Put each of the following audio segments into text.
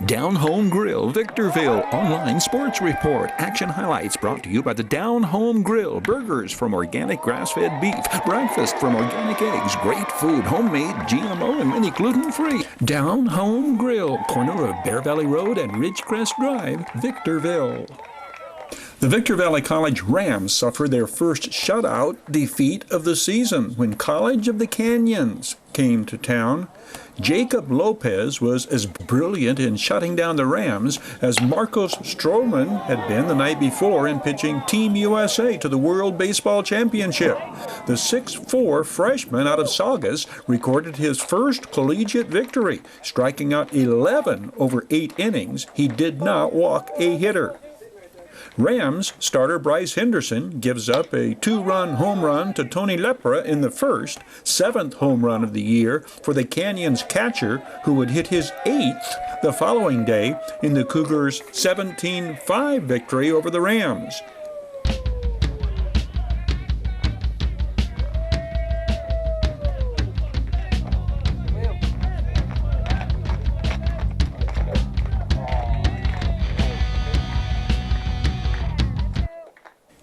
Down Home Grill, Victorville, online sports report. Action highlights brought to you by the Down Home Grill. Burgers from organic grass-fed beef. Breakfast from organic eggs. Great food, homemade, GMO, and many gluten-free. Down Home Grill, corner of Bear Valley Road and Ridgecrest Drive, Victorville. The Victor Valley College Rams suffered their first shutout defeat of the season when College of the Canyons came to town. Jacob Lopez was as brilliant in shutting down the Rams as Marcos Stroman had been the night before in pitching Team USA to the World Baseball Championship. The 6'4" freshman out of Saugus recorded his first collegiate victory, striking out 11 over 8 innings. He did not walk a hitter. Rams starter Bryce Henderson gives up a 2-run home run to Tony Lepra in the first, 7th home run of the year for the Canyons catcher, who would hit his 8th the following day in the Cougars' 17-5 victory over the Rams.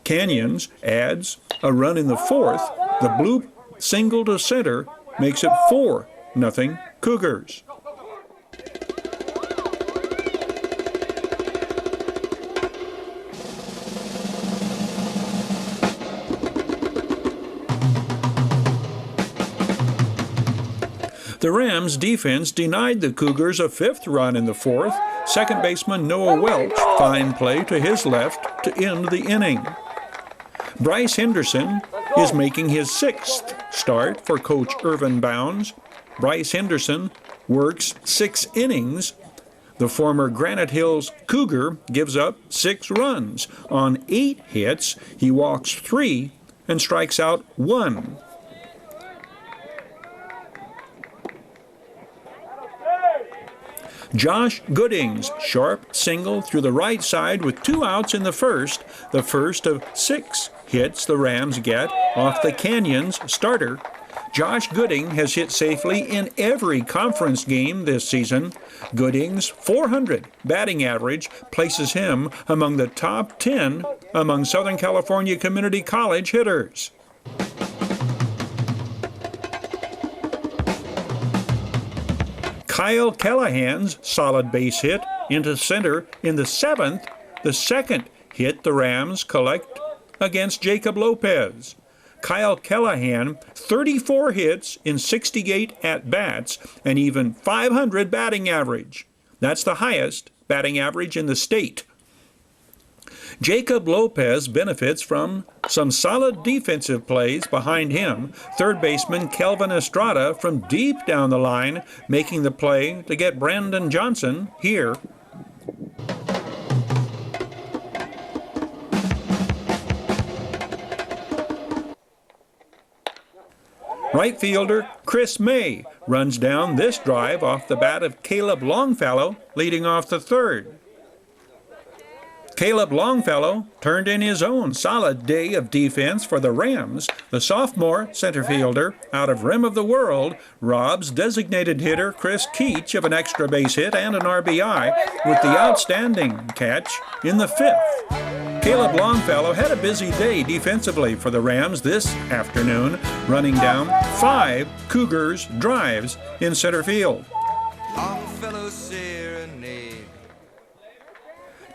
Canyons adds a run in the 4th. The blue single to center makes it 4-0 Cougars. The Rams' defense denied the Cougars a 5th run in the 4th. Second baseman Noah Welch, fine play to his left to end the inning. Bryce Henderson is making his 6th start for Coach Irvin Bounds. Bryce Henderson works 6 innings. The former Granite Hills Cougar gives up 6 runs. On 8 hits, he walks 3 and strikes out 1. Josh Gooding's sharp single through the right side with 2 outs in the first of 6 hits the Rams get off the Canyons starter. Josh Gooding has hit safely in every conference game this season. Gooding's .400 batting average places him among the top 10 among Southern California Community College hitters. Kyle Callahan's solid base hit into center in the 7th, the 2nd hit the Rams collect against Jacob Lopez. Kyle Callahan, 34 hits in 68 at-bats, and even .500 batting average. That's the highest batting average in the state. Jacob Lopez benefits from some solid defensive plays behind him. Third baseman Kelvin Estrada from deep down the line making the play to get Brandon Johnson here. Right fielder Chris May runs down this drive off the bat of Caleb Longfellow, leading off the 3rd. Caleb Longfellow turned in his own solid day of defense for the Rams. The sophomore center fielder out of Rim of the World robs designated hitter Chris Keach of an extra base hit and an RBI with the outstanding catch in the 5th. Caleb Longfellow had a busy day defensively for the Rams this afternoon, running down 5 Cougars drives in center field.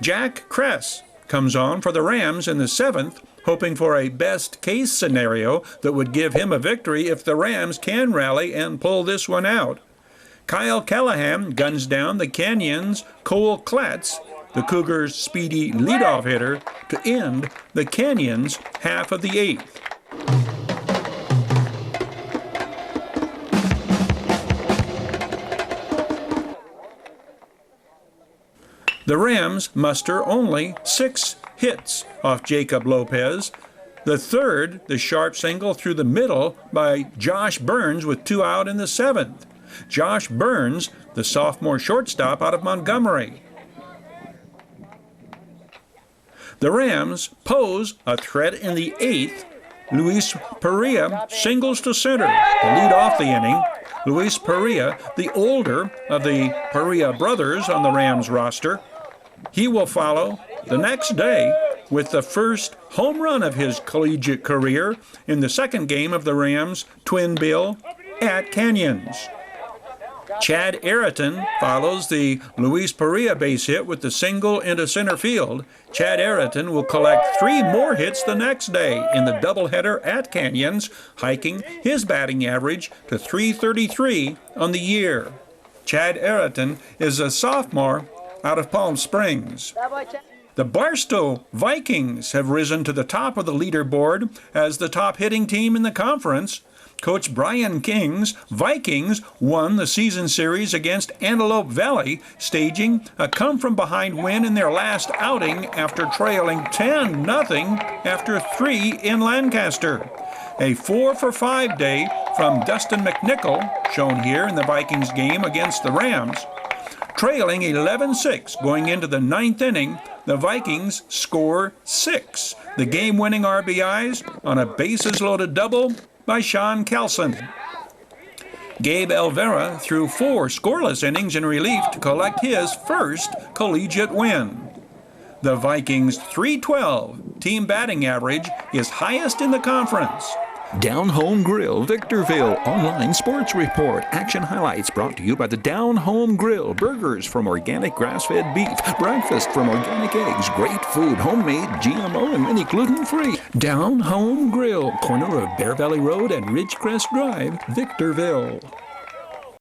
Jack Kress comes on for the Rams in the 7th, hoping for a best-case scenario that would give him a victory if the Rams can rally and pull this one out. Kyle Callahan guns down the Canyons' Cole Klatz, the Cougars' speedy leadoff hitter, to end the Canyons' half of the 8th. The Rams muster only 6 hits off Jacob Lopez. The 3rd, the sharp single through the middle by Josh Burns with 2 out in the 7th. Josh Burns, the sophomore shortstop out of Montgomery. The Rams pose a threat in the 8th Luis Perea singles to center to lead off the inning. Luis Perea, the older of the Perea brothers on the Rams roster, he will follow the next day with the first home run of his collegiate career in the second game of the Rams' twin bill at Canyons. Chad Ayrton follows the Luis Perea base hit with the single into center field. Chad Ayrton will collect 3 more hits the next day in the doubleheader at Canyons, hiking his batting average to .333 on the year. Chad Ayrton is a sophomore out of Palm Springs. The Barstow Vikings have risen to the top of the leaderboard as the top hitting team in the conference. Coach Brian King's Vikings won the season series against Antelope Valley, staging a come-from-behind win in their last outing after trailing 10-0 after 3 in Lancaster. A 4-for-5 day from Dustin McNichol, shown here in the Vikings game against the Rams. Trailing 11-6 going into the 9th inning, the Vikings score 6. The game-winning RBIs on a bases-loaded double by Sean Kelson. Gabe Elvera threw 4 scoreless innings in relief to collect his first collegiate win. The Vikings' .312 team batting average is highest in the conference. Down Home Grill, Victorville online sports report. Action highlights brought to you by the Down Home Grill. Burgers from organic grass-fed beef. Breakfast from organic eggs. Great food, homemade, GMO, and many gluten-free. Down Home Grill, corner of Bear Valley Road and Ridgecrest Drive, Victorville.